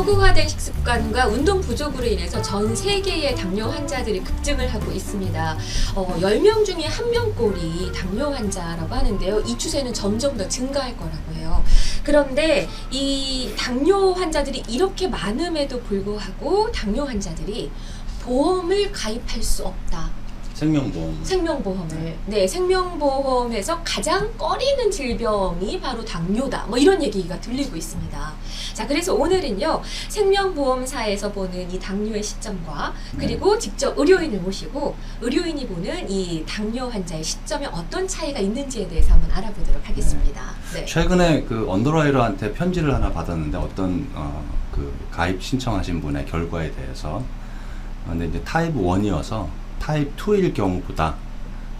서구화된 식습관과 운동 부족으로 인해서 전 세계의 당뇨 환자들이 급증을 하고 있습니다. 10명 중에 1명꼴이 당뇨 환자라고 하는데요. 이 추세는 점점 더 증가할 거라고 해요. 그런데 이 당뇨 환자들이 이렇게 많음에도 불구하고 당뇨 환자들이 보험을 가입할 수 없다. 생명보험을. 네, 생명보험에서 가장 꺼리는 질병이 바로 당뇨다. 뭐 이런 얘기가 들리고 있습니다. 자, 그래서 오늘은요, 생명보험사에서 보는 이 당뇨의 시점과 그리고 직접 의료인을 모시고 의료인이 보는 이 당뇨 환자의 시점에 어떤 차이가 있는지에 대해서 한번 알아보도록 하겠습니다. 네. 최근에 그 언더라이더한테 편지를 하나 받았는데 어떤 그 가입 신청하신 분의 결과에 대해서 근데 이제 타입 1이어서 타입 2일 경우보다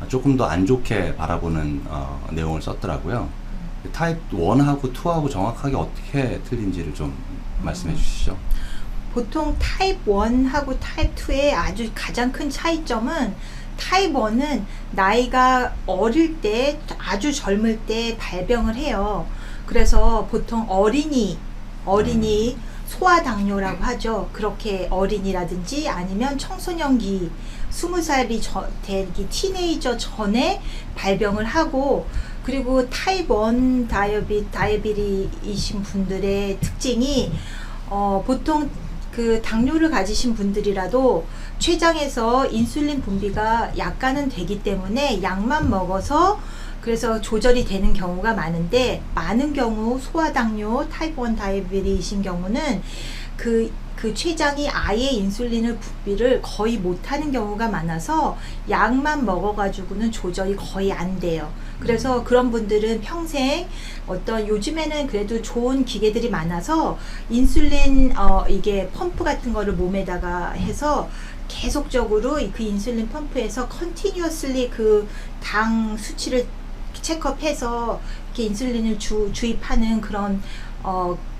조금 더 안 좋게 바라보는 내용을 썼더라고요. 타입 1하고 2하고 정확하게 어떻게 틀린지를 좀 말씀해 주시죠. 보통 타입 1하고 타입 2의 아주 가장 큰 차이점은 타입 1은 나이가 어릴 때 아주 젊을 때 발병을 해요. 그래서 보통 어린이 소아당뇨라고 하죠. 그렇게 어린이라든지 아니면 청소년기 20살이 되기 티네이저 전에 발병을 하고, 그리고 타입 1 다이어비리이신 분들의 특징이 보통 그 당뇨를 가지신 분들이라도 췌장에서 인슐린 분비가 약간은 되기 때문에 약만 먹어서 그래서 조절이 되는 경우가 많은데, 많은 경우 소아당뇨 타입 1 다이어비리이신 경우는 그 췌장이 아예 인슐린을 분비를 거의 못하는 경우가 많아서 약만 먹어가지고는 조절이 거의 안 돼요. 그래서 그런 분들은 평생 요즘에는 그래도 좋은 기계들이 많아서 인슐린 이게 펌프 같은 거를 몸에다가 해서 계속적으로 그 인슐린 펌프에서 컨티뉴어슬리 그 당 수치를 체크업해서 이렇게 인슐린을 주입하는 그런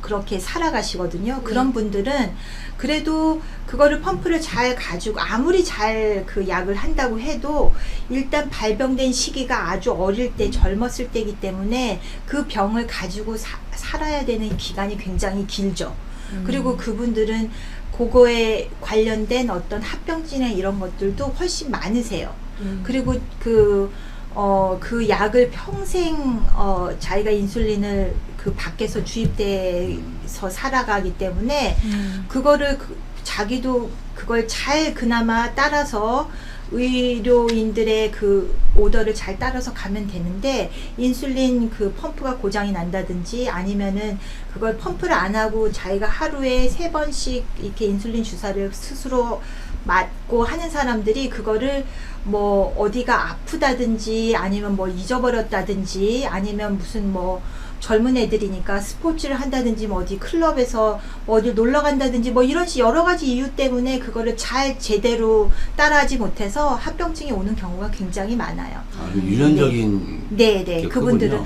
그렇게 살아가시거든요. 그런 분들은 그래도 그거를 펌프를 잘 가지고 아무리 잘 그 약을 한다고 해도 일단 발병된 시기가 아주 어릴 때 젊었을 때이기 때문에 그 병을 가지고 살아야 되는 기간이 굉장히 길죠. 그리고 그분들은 그거에 관련된 어떤 합병증이나 이런 것들도 훨씬 많으세요. 그리고 그 약을 평생 자기가 인슐린을 그 밖에서 주입돼서 살아가기 때문에 그거를 자기도 그걸 잘 그나마 따라서 의료인들의 그 오더를 잘 따라서 가면 되는데, 인슐린 그 펌프가 고장이 난다든지 아니면은 그걸 펌프를 안 하고 자기가 하루에 3번씩 이렇게 인슐린 주사를 스스로 맞고 하는 사람들이 그거를 뭐 어디가 아프다든지 아니면 뭐 잊어버렸다든지 아니면 무슨 뭐 젊은 애들이니까 스포츠를 한다든지 뭐 어디 클럽에서 뭐 어디 놀러 간다든지 뭐 이런 여러 가지 이유 때문에 그거를 잘 제대로 따라하지 못해서 합병증이 오는 경우가 굉장히 많아요. 유전적인 네, 그분들은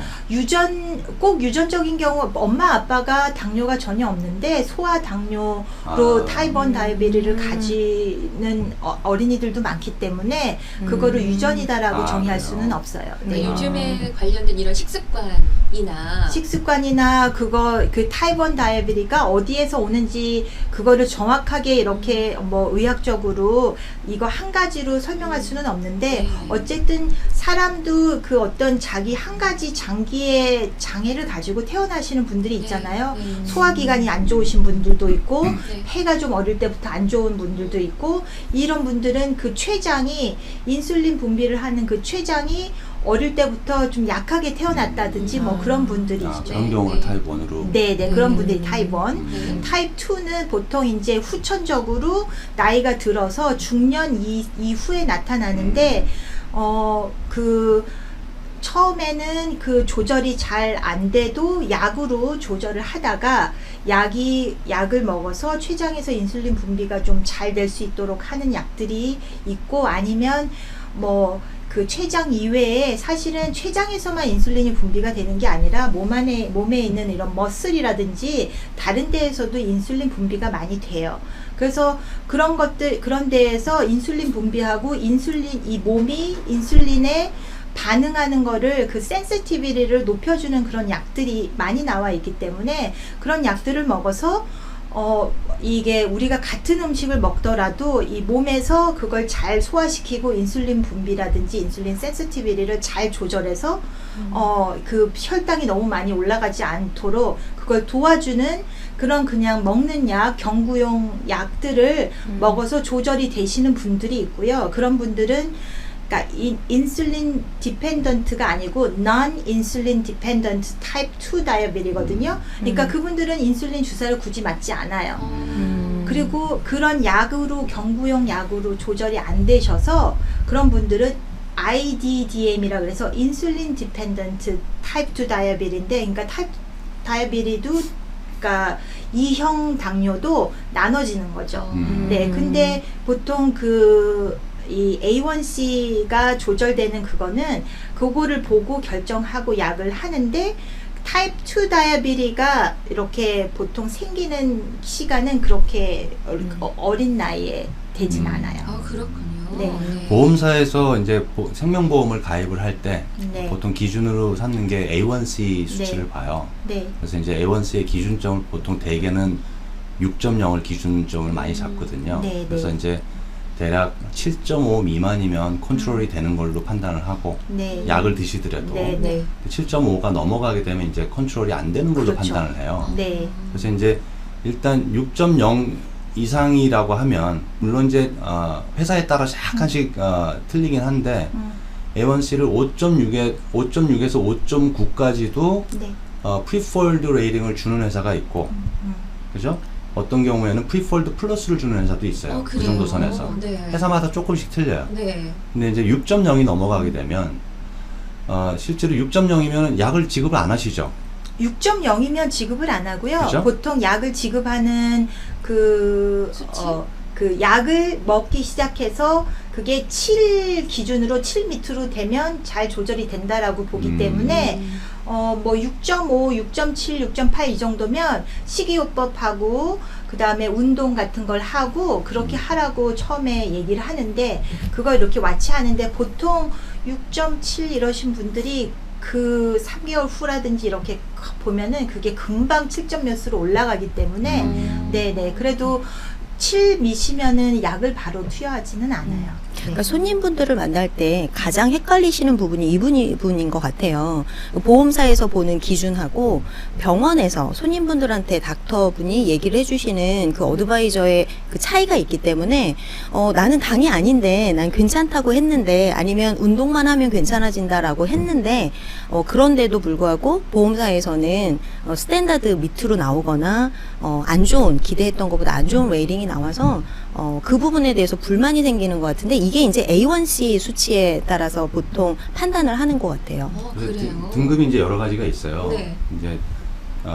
꼭 유전적인 경우 엄마 아빠가 당뇨가 전혀 없는데 소아 당뇨로 타입 1 다이어비리를 가지는 어린이들도 많기 때문에 그거를 유전이다라고 정의할 수는 없어요. 네. 요즘에 관련된 이런 식습관이나 그 타입 1 다이어비리가 어디에서 오는지 그거를 정확하게 이렇게 뭐 의학적으로 이거 한 가지로 설명할 수는 없는데, 어쨌든 사람도 그 어떤 자기 한 가지 장기의 장애를 가지고 태어나시는 분들이 있잖아요. 소화기관이 안 좋으신 분들도 있고 폐가 좀 어릴 때부터 안 좋은 분들도 있고, 이런 분들은 그 췌장이 인슐린 분비를 하는 그 췌장이 어릴 때부터 좀 약하게 태어났다든지 뭐 그런 분들이 있죠. 그런 경우를 타입 1으로. 네, 그런 분들이 타입 1. 타입 2는 보통 이제 후천적으로 나이가 들어서 중년 이후에 나타나는데, 그 처음에는 그 조절이 잘 안 돼도 약으로 조절을 하다가 약을 먹어서 췌장에서 인슐린 분비가 좀 잘 될 수 있도록 하는 약들이 있고, 아니면 뭐 그 췌장 이외에 사실은 췌장에서만 인슐린이 분비가 되는 게 아니라 몸에 있는 이런 머슬이라든지 다른 데에서도 인슐린 분비가 많이 돼요. 그래서 그런 데에서 인슐린 분비하고 이 몸이 인슐린에 반응하는 거를 그 센시티비티를 높여주는 그런 약들이 많이 나와 있기 때문에 그런 약들을 먹어서 이게 우리가 같은 음식을 먹더라도 이 몸에서 그걸 잘 소화시키고 인슐린 분비라든지 인슐린 센시티비티를 잘 조절해서 그 혈당이 너무 많이 올라가지 않도록 그걸 도와주는 그런 그냥 먹는 약, 경구용 약들을 먹어서 조절이 되시는 분들이 있고요. 그런 분들은 그러니까 인슐린 디펜던트가 아니고 non-insulin dependent type 2 다이어비리거든요. 그러니까 그분들은 인슐린 주사를 굳이 맞지 않아요. 그리고 그런 약으로 경구용 약으로 조절이 안 되셔서 그런 분들은 IDDM이라 그래서 인슐린 디펜던트 타입 2 다이어비리인데 그러니까 타입 다이어비리도 그러니까 2형 당뇨도 나눠지는 거죠. 네. 근데 보통 이 A1C가 조절되는 그거는 그거를 보고 결정하고 약을 하는데 타입 2 다이어비리가 이렇게 보통 생기는 시간은 그렇게 어린 나이에 되진 않아요. 그렇군요. 네. 보험사에서 이제 생명보험을 가입을 할 때 네. 보통 기준으로 삼는 게 A1C 수치를 네. 봐요. 네. 그래서 이제 A1C의 기준점을 보통 대개는 6.0을 기준점을 많이 잡거든요. 네, 그래서 네. 이제 대략 7.5 미만이면 컨트롤이 되는 걸로 판단을 하고 네. 약을 드시더라도 네, 네. 7.5가 넘어가게 되면 이제 컨트롤이 안 되는 걸로 그렇죠. 판단을 해요. 네. 그래서 이제 일단 6.0 이상이라고 하면 물론 이제 회사에 따라 약간씩 틀리긴 한데 A1C를 5.6에서 5.9까지도 네. 프리폴드 레이팅을 주는 회사가 있고 그죠? 어떤 경우에는 프리폴드 플러스를 주는 회사도 있어요. 그 그래요? 정도 선에서. 네. 회사마다 조금씩 틀려요. 네. 근데 이제 6.0이 넘어가게 되면 실제로 6.0이면 약을 지급을 안 하시죠. 6.0이면 지급을 안 하고요. 그죠? 보통 약을 지급하는 수치? 그 약을 먹기 시작해서 그게 7 기준으로 7 밑으로 되면 잘 조절이 된다라고 보기 때문에 뭐 6.5, 6.7, 6.8 이 정도면 식이요법하고 그 다음에 운동 같은 걸 하고 그렇게 하라고 처음에 얘기를 하는데 그걸 이렇게 와치하는데 보통 6.7 이러신 분들이 그 3개월 후라든지 이렇게 보면은 그게 금방 7점 몇으로 올라가기 때문에 네네 그래도 7 미시면은 약을 바로 투여하지는 않아요. 그러니까 손님분들을 만날 때 가장 헷갈리시는 부분이 이 부분인 것 같아요. 보험사에서 보는 기준하고 병원에서 손님분들한테 닥터분이 얘기를 해주시는 그 어드바이저의 그 차이가 있기 때문에 나는 당이 아닌데 난 괜찮다고 했는데 아니면 운동만 하면 괜찮아진다라고 했는데 그런데도 불구하고 보험사에서는 스탠다드 밑으로 나오거나 안 좋은 기대했던 것보다 안 좋은 레이팅이 나와서 그 부분에 대해서 불만이 생기는 것 같은데 이게 이제 A1C 수치에 따라서 보통 판단을 하는 것 같아요. 그래서 그래요. 등급이 이제 여러 가지가 있어요. 네. 이제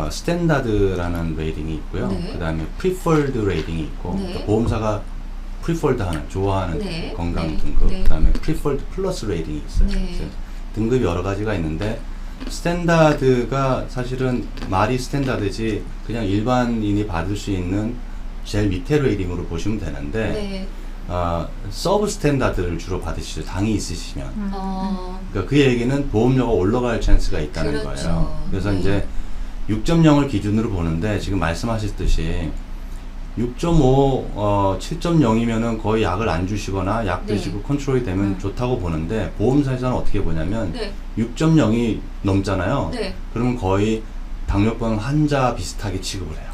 스탠다드라는 레이팅이 있고요. 네. 그다음에 프리폴드 레이팅이 있고 네. 그러니까 보험사가 프리폴드 하는 좋아하는 네. 건강 네. 등급 네. 그다음에 프리폴드 플러스 레이팅이 있어요. 네. 그래서 등급이 여러 가지가 있는데 스탠다드가 사실은 말이 스탠다드지 그냥 일반인이 받을 수 있는 제일 밑에 레이팅으로 보시면 되는데 네. 서브 스탠다드를 주로 받으시죠. 당이 있으시면. 그러니까 그 얘기는 보험료가 올라갈 찬스가 있다는 그렇죠. 거예요. 그래서 네. 이제 6.0을 기준으로 보는데 지금 말씀하셨듯이 6.5, 7.0이면은 거의 약을 안 주시거나 약 네. 드시고 컨트롤이 되면 좋다고 보는데 보험사에서는 어떻게 보냐면 네. 6.0이 넘잖아요. 네. 그러면 거의 당뇨병 환자 비슷하게 취급을 해요.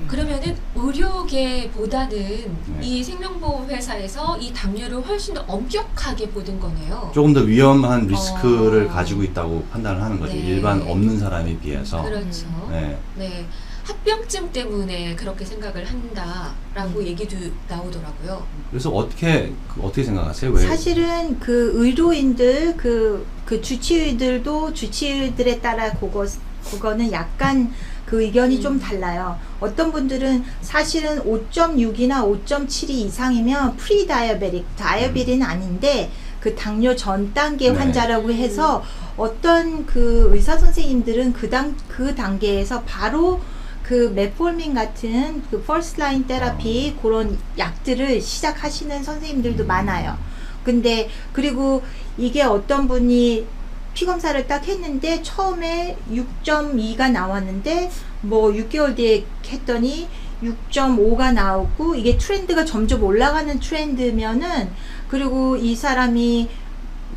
그러면은 의료계보다는 이 생명보험 회사에서 이 당뇨를 훨씬 더 엄격하게 보는 거네요. 조금 더 위험한 리스크를 가지고 있다고 판단을 하는 거죠. 네. 일반 없는 사람에 비해서. 그렇죠. 네. 네. 합병증 때문에 그렇게 생각을 한다라고 얘기도 나오더라고요. 그래서 어떻게 생각하세요? 왜? 사실은 그 의료인들 그 주치의들도 주치의들에 따라 그거는 약간 그 의견이 좀 달라요. 어떤 분들은 사실은 5.6이나 5.7이 이상이면 프리 다이어베릭, 다이어비리는 아닌데 그 당뇨 전 단계 네. 환자라고 해서 어떤 그 의사 선생님들은 그 단계에서 바로 그 메폴민 같은 그 퍼스트 라인 테라피 그런 약들을 시작하시는 선생님들도 많아요. 근데 그리고 이게 어떤 분이 피 검사를 딱 했는데 처음에 6.2가 나왔는데 뭐 6개월 뒤에 했더니 6.5가 나오고 이게 트렌드가 점점 올라가는 트렌드면은 그리고 이 사람이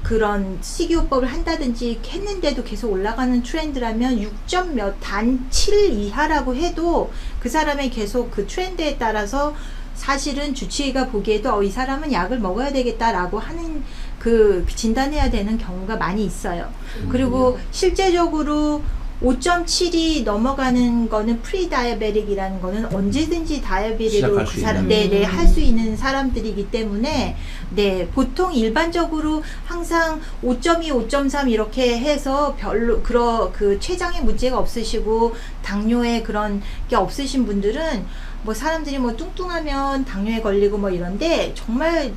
그런 식이요법을 한다든지 했는데도 계속 올라가는 트렌드라면 6점 몇 단 7 이하라고 해도 그 사람의 계속 그 트렌드에 따라서 사실은 주치의가 보기에도 이 사람은 약을 먹어야 되겠다라고 하는 그 진단해야 되는 경우가 많이 있어요. 그리고 실제적으로 5.7이 넘어가는 거는 프리 다이아베틱이라는 거는 언제든지 다이아베틱으로 시작할 그 수 사람 있는. 네네 할 수 있는 사람들이기 때문에 네 보통 일반적으로 항상 5.2, 5.3 이렇게 해서 별로 그 췌장에 문제가 없으시고 당뇨에 그런 게 없으신 분들은 뭐 사람들이 뭐 뚱뚱하면 당뇨에 걸리고 뭐 이런데 정말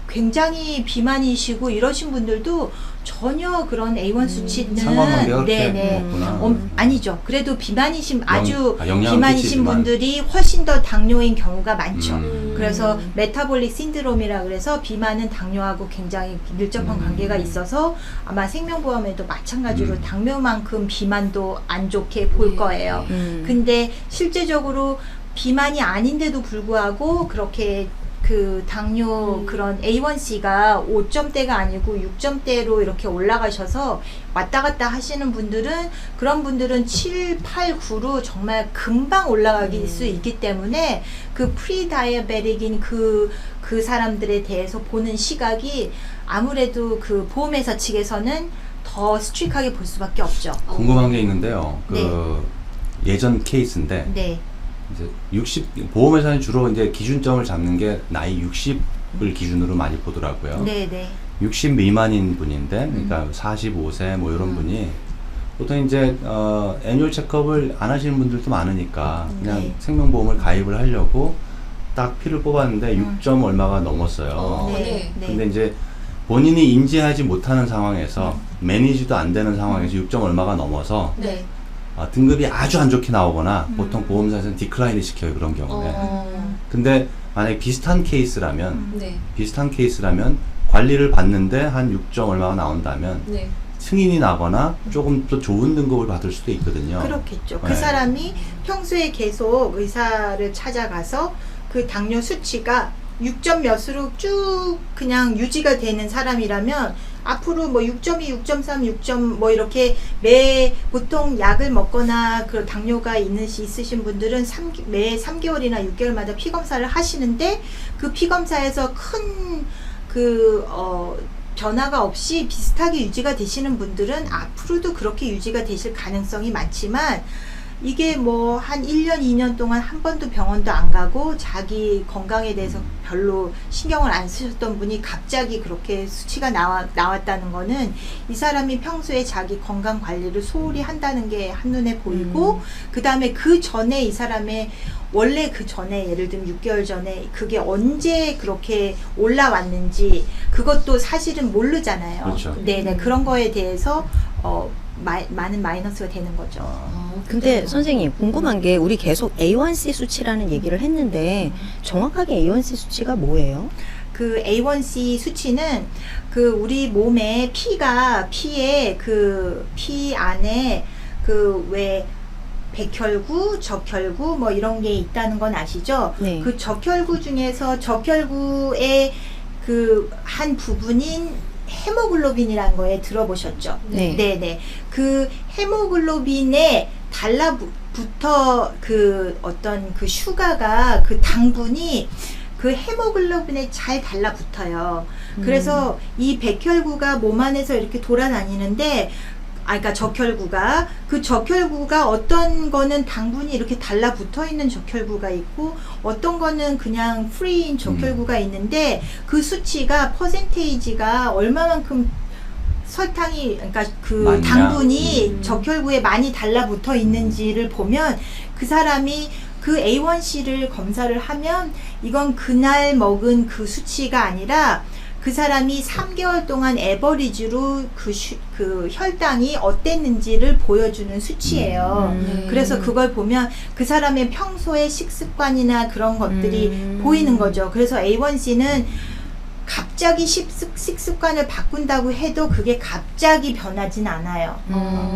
굉장히 비만이시고 이러신 분들도 전혀 그런 A1 수치는 상관관계가 그렇게 네네 없구나. 아니죠. 그래도 비만이신 아주 영향은 비만이신 끼치지만. 분들이 훨씬 더 당뇨인 경우가 많죠. 음. 그래서 메타볼릭 신드롬이라 그래서 비만은 당뇨하고 굉장히 밀접한 관계가 있어서 아마 생명보험에도 마찬가지로 당뇨만큼 비만도 안 좋게 볼 네. 거예요. 근데 실제적으로 비만이 아닌데도 불구하고 그렇게 그 당뇨 그런 A1C가 5점대가 아니고 6점대로 이렇게 올라가셔서 왔다 갔다 하시는 분들은 그런 분들은 7, 8, 9로 정말 금방 올라가길 수 있기 때문에 그 프리 다이아베틱인 그 사람들에 대해서 보는 시각이 아무래도 그 보험회사 측에서는 더 스트릭하게 볼 수밖에 없죠. 궁금한 게 있는데요. 그 네. 예전 케이스인데 네. 이제 60 보험회사는 주로 이제 기준점을 잡는 게 나이 60을 기준으로 많이 보더라고요. 네, 네. 60 미만인 분인데, 그러니까 45세 뭐 이런 분이 보통 이제 애뉴얼 체크업을 안 하시는 분들도 많으니까 그냥 네. 생명보험을 가입을 하려고 딱 피를 뽑았는데 6점 얼마가 넘었어요. 네. 네. 근데 이제 본인이 인지하지 못하는 상황에서 매니지도 안 되는 상황에서 6점 얼마가 넘어서 네. 등급이 아주 안 좋게 나오거나 보통 보험사에서는 디클라인을 시켜요, 그런 경우에. 근데 만약에 비슷한 케이스라면 네. 관리를 받는데 한 6점 얼마가 나온다면 네. 승인이 나거나 조금 더 좋은 등급을 받을 수도 있거든요. 그렇겠죠. 그 네. 사람이 평소에 계속 의사를 찾아가서 그 당뇨 수치가 6점 몇으로 쭉 그냥 유지가 되는 사람이라면 앞으로 뭐 6.2, 6.3, 6점 뭐 이렇게 보통 약을 먹거나 그 당뇨가 있으신 분들은 매 3개월이나 6개월마다 피 검사를 하시는데 그 피 검사에서 큰 변화가 없이 비슷하게 유지가 되시는 분들은 앞으로도 그렇게 유지가 되실 가능성이 많지만 이게 뭐 한 1년, 2년 동안 한 번도 병원도 안 가고 자기 건강에 대해서 별로 신경을 안 쓰셨던 분이 갑자기 그렇게 수치가 나왔다는 거는 이 사람이 평소에 자기 건강 관리를 소홀히 한다는 게 한눈에 보이고 그 다음에 그 전에 이 사람의 원래 그 전에 예를 들면 6개월 전에 그게 언제 그렇게 올라왔는지 그것도 사실은 모르잖아요. 그렇죠. 네네 그런 거에 대해서 많은 마이너스가 되는 거죠. 근데 선생님 궁금한 게 우리 계속 A1C 수치라는 얘기를 했는데 정확하게 A1C 수치가 뭐예요? 그 A1C 수치는 그 우리 몸에 피에 그 피 안에 그 왜 백혈구, 적혈구 뭐 이런 게 있다는 건 아시죠? 네. 그 적혈구 중에서 적혈구의 그 한 부분인 헤모글로빈이라는 거에 들어보셨죠? 네. 네네. 그 헤모글로빈에 달라붙어 그 어떤 그 슈가가 그 당분이 그 헤모글로빈에 잘 달라붙어요. 그래서 이 백혈구가 몸 안에서 이렇게 돌아다니는데 그러니까 적혈구가 어떤 거는 당분이 이렇게 달라붙어 있는 적혈구가 있고 어떤 거는 그냥 프리인 적혈구가 있는데 그 수치가 퍼센테이지가 얼마만큼 설탕이 그러니까 그 많냐? 당분이 적혈구에 많이 달라붙어 있는지를 보면 그 사람이 그 A1C를 검사를 하면 이건 그날 먹은 그 수치가 아니라 그 사람이 3개월 동안 에버리지로 그 혈당이 어땠는지를 보여주는 수치예요. 그래서 그걸 보면 그 사람의 평소의 식습관이나 그런 것들이 보이는 거죠. 그래서 A1C는 갑자기 식습관을 바꾼다고 해도 그게 갑자기 변하진 않아요.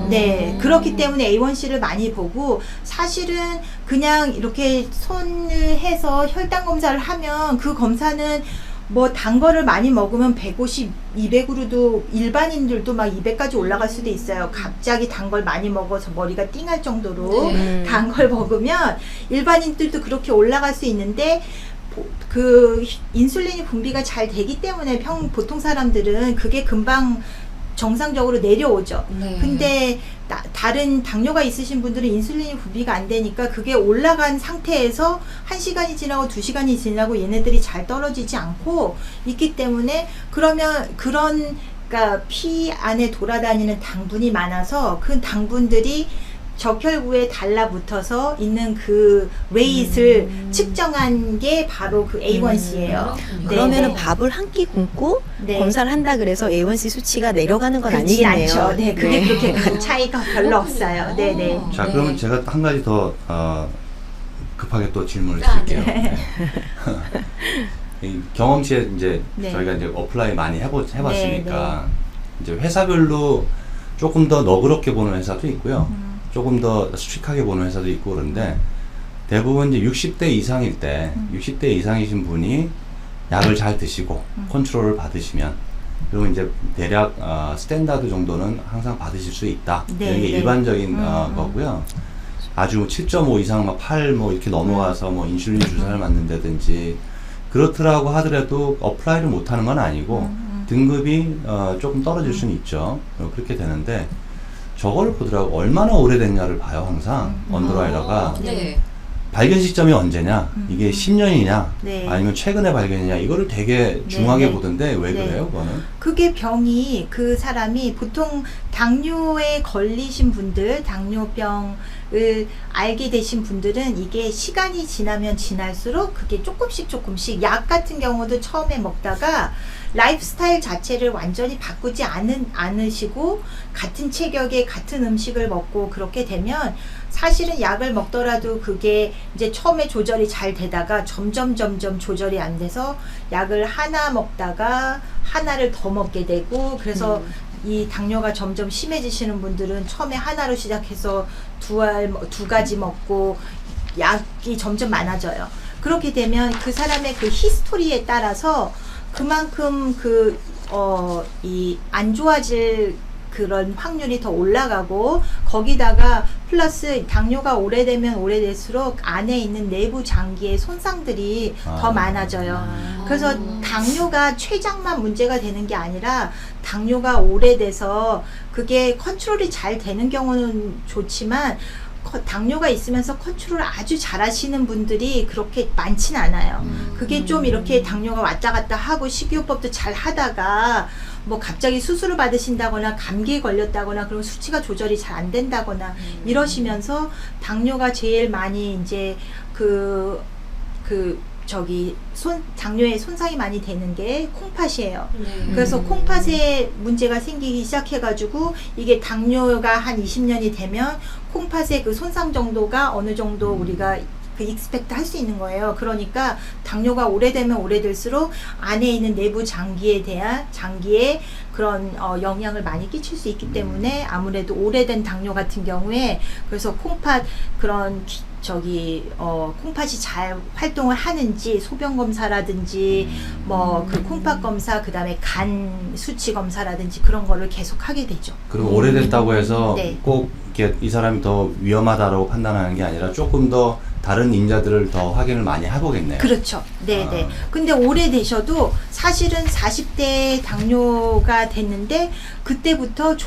네, 그렇기 때문에 A1C를 많이 보고 사실은 그냥 이렇게 손을 해서 혈당 검사를 하면 그 검사는 뭐 단 거를 많이 먹으면 150, 200으로도 일반인들도 막 200까지 올라갈 수도 있어요. 갑자기 단 걸 많이 먹어서 머리가 띵할 정도로 네. 단 걸 먹으면 일반인들도 그렇게 올라갈 수 있는데 그 인슐린이 분비가 잘 되기 때문에 보통 사람들은 그게 금방 정상적으로 내려오죠. 네. 근데 다른 당뇨가 있으신 분들은 인슐린이 분비가 안 되니까 그게 올라간 상태에서 1시간이 지나고 2시간이 지나고 얘네들이 잘 떨어지지 않고 있기 때문에 그러면 그러니까 피 안에 돌아다니는 당분이 많아서 그 당분들이 적혈구에 달라붙어서 있는 그 웨이트를 측정한 게 바로 그 A1C예요. 그렇군요. 그러면은 네. 밥을 한 끼 굶고 네. 검사를 한다 그래서 A1C 수치가 내려가는 건 그렇지 아니겠네요. 않죠. 네, 그게 그렇게 큰 차이가 별로 없어요. 네, 네. 자, 네. 그러면 제가 한 가지 더 급하게 또 질문을 아, 드릴게요. 네. 이 경험치에 이제 네. 저희가 이제 어플라이 많이 해봤으니까 이제 회사별로 조금 더 너그럽게 보는 회사도 있고요. 조금 더 스트릭하게 보는 회사도 있고 그런데 대부분 이제 60대 이상일 때 60대 이상이신 분이 약을 잘 드시고 컨트롤을 받으시면 그러면 이제 대략 스탠다드 정도는 항상 받으실 수 있다. 네, 이게 네. 일반적인 거고요. 아주 7.5 이상 막 8 뭐 이렇게 넘어가서 뭐 인슐린 주사를 맞는다든지 그렇더라고 하더라도 어플라이를 못하는 건 아니고 등급이 조금 떨어질 수는 있죠. 그렇게 되는데 저거를 보더라고 얼마나 오래됐냐를 봐요 항상 언더라이더가. 네. 발견 시점이 언제냐, 이게 10년이냐, 네. 아니면 최근에 발견이냐, 이거를 되게 중요하게 네. 보던데 왜 네. 그래요, 그거는? 그게 병이 그 사람이 보통 당뇨에 걸리신 분들, 당뇨병을 알게 되신 분들은 이게 시간이 지나면 지날수록 그게 조금씩 약 같은 경우도 처음에 먹다가 라이프 스타일 자체를 완전히 바꾸지 않으시고 같은 체격에 같은 음식을 먹고 그렇게 되면 사실은 약을 먹더라도 그게 이제 처음에 조절이 잘 되다가 점점 조절이 안 돼서 약을 하나 먹다가 하나를 더 먹게 되고 그래서 이 당뇨가 점점 심해지시는 분들은 처음에 하나로 시작해서 두 가지 먹고 약이 점점 많아져요. 그렇게 되면 그 사람의 그 히스토리에 따라서 그만큼 이 안 좋아질 그런 확률이 더 올라가고 거기다가 플러스 당뇨가 오래되면 오래될수록 안에 있는 내부 장기의 손상들이 더 많아져요. 그래서 당뇨가 췌장만 문제가 되는 게 아니라 당뇨가 오래돼서 그게 컨트롤이 잘 되는 경우는 좋지만 당뇨가 있으면서 컨트롤을 아주 잘 하시는 분들이 그렇게 많진 않아요. 그게 좀 이렇게 당뇨가 왔다 갔다 하고 식이요법도 잘 하다가 뭐 갑자기 수술을 받으신다거나 감기에 걸렸다거나 그러면 수치가 조절이 잘 안 된다거나 이러시면서 당뇨가 제일 많이 이제 당뇨에 손상이 많이 되는 게 콩팥이에요. 네. 그래서 콩팥에 문제가 생기기 시작해가지고 이게 당뇨가 한 20년이 되면 콩팥의 그 손상 정도가 어느 정도 우리가 그 익스펙트 할 수 있는 거예요. 그러니까 당뇨가 오래되면 오래될수록 안에 있는 내부 장기에 그런 영향을 많이 끼칠 수 있기 때문에 아무래도 오래된 당뇨 같은 경우에 그래서 콩팥 그런 콩팥이 잘 활동을 하는지 소변 검사라든지 뭐 그 콩팥 검사 그다음에 간 수치 검사라든지 그런 거를 계속 하게 되죠. 그리고 오래됐다고 해서 네. 꼭 이렇게 이 사람이 더 위험하다고 판단하는 게 아니라 조금 더 다른 인자들을 더 확인을 많이 해보겠네요. 그렇죠. 네네. 근데 오래되셔도 사실은 40대 당뇨가 됐는데 그때부터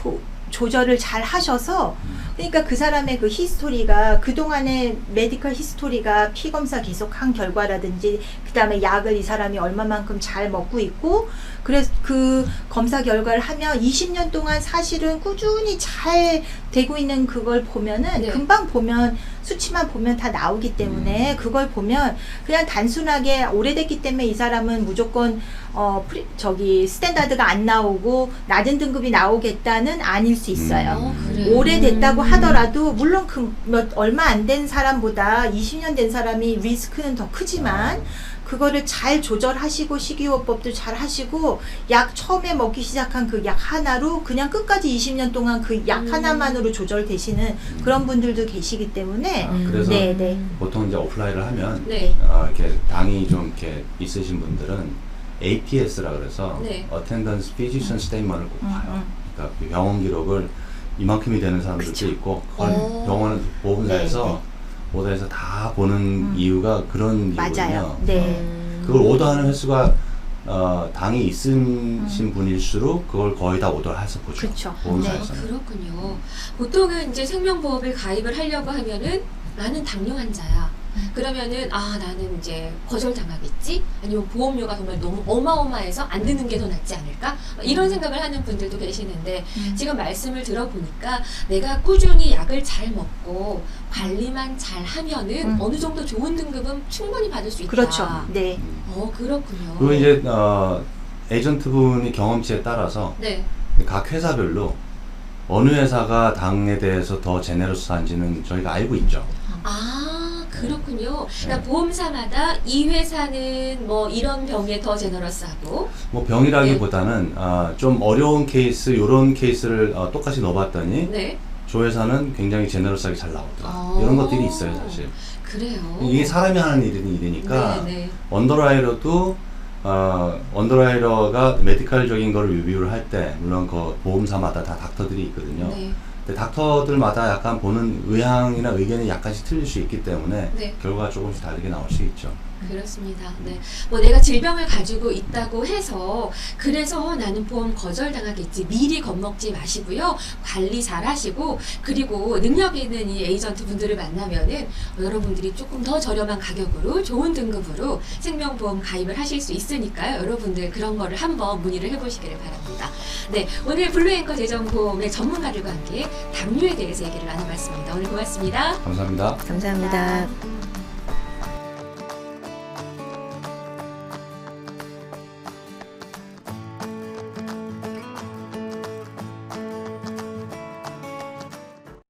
조절을 잘 하셔서 그러니까 그 사람의 그 히스토리가 그동안의 메디컬 히스토리가 피 검사 계속 한 결과라든지 그다음에 약을 이 사람이 얼마만큼 잘 먹고 있고 그래서 그 검사 결과를 하면 20년 동안 사실은 꾸준히 잘 되고 있는 그걸 보면은 네. 금방 보면 수치만 보면 다 나오기 때문에 그걸 보면 그냥 단순하게 오래됐기 때문에 이 사람은 무조건 스탠다드가 안 나오고 낮은 등급이 나오겠다는 아닐 수 있어요. 그래요? 오래됐다고 하더라도 물론 얼마 안 된 사람보다 20년 된 사람이 리스크는 더 크지만 그거를 잘 조절하시고 식이요법도 잘 하시고 약 처음에 먹기 시작한 그 약 하나로 그냥 끝까지 20년 동안 그 약 하나만으로 조절되시는 그런 분들도 계시기 때문에 그래서 네, 네. 보통 이제 어플라이를 하면 네. 이렇게 당이 좀 이렇게 있으신 분들은 APS라 그래서 네. Attendance Physician Statement을 꼭 봐요. 그러니까 그 병원 기록을 이만큼이 되는 사람들도 그쵸. 있고 그걸 오. 병원 보험사에서 오더해서 다 보는 이유가 그런 맞아요. 이유거든요. 네. 그걸 오더하는 횟수가 당이 있으신 분일수록 그걸 거의 다 오더를 해서 보죠. 그쵸. 보험사에서는. 그렇군요. 보통은 이제 생명보험을 가입을 하려고 하면은 나는 당뇨 환자야. 그러면은 나는 이제 거절당하겠지? 아니면 보험료가 정말 너무 어마어마해서 안 드는 게 더 낫지 않을까? 이런 생각을 하는 분들도 계시는데 지금 말씀을 들어보니까 내가 꾸준히 약을 잘 먹고 관리만 잘 하면은 어느 정도 좋은 등급은 충분히 받을 수 있다. 그렇죠. 네. 그렇군요. 그리고 이제 에이전트분이 경험치에 따라서 네. 각 회사별로 어느 회사가 당에 대해서 더 제네러스한지는 저희가 알고 있죠. 그렇군요. 그러니까 보험사마다 이 회사는 뭐 이런 병에 더 제너러스하고 뭐 병이라기보다는 좀 어려운 케이스, 이런 케이스를 똑같이 넣어봤더니 네. 저 회사는 굉장히 제너러스하게 잘 나오더라. 아. 이런 것들이 있어요, 사실. 그래요. 이게 사람이 하는 일이니까 네. 언더라이터도 언더라이터가 메디컬적인 거를 리뷰를 할 때 물론 그 보험사마다 다 닥터들이 있거든요. 네. 근데 닥터들마다 약간 보는 의향이나 의견이 약간씩 틀릴 수 있기 때문에 네. 결과가 조금씩 다르게 나올 수 있죠. 그렇습니다. 네. 뭐 내가 질병을 가지고 있다고 해서 그래서 나는 보험 거절당하겠지 미리 겁먹지 마시고요. 관리 잘 하시고 그리고 능력 있는 이 에이전트 분들을 만나면은 여러분들이 조금 더 저렴한 가격으로 좋은 등급으로 생명보험 가입을 하실 수 있으니까요. 여러분들 그런 거를 한번 문의를 해보시기를 바랍니다. 네. 오늘 블루앵커 재정보험의 전문가들과 함께 당뇨에 대해서 얘기를 나눠봤습니다. 오늘 고맙습니다. 감사합니다. 감사합니다.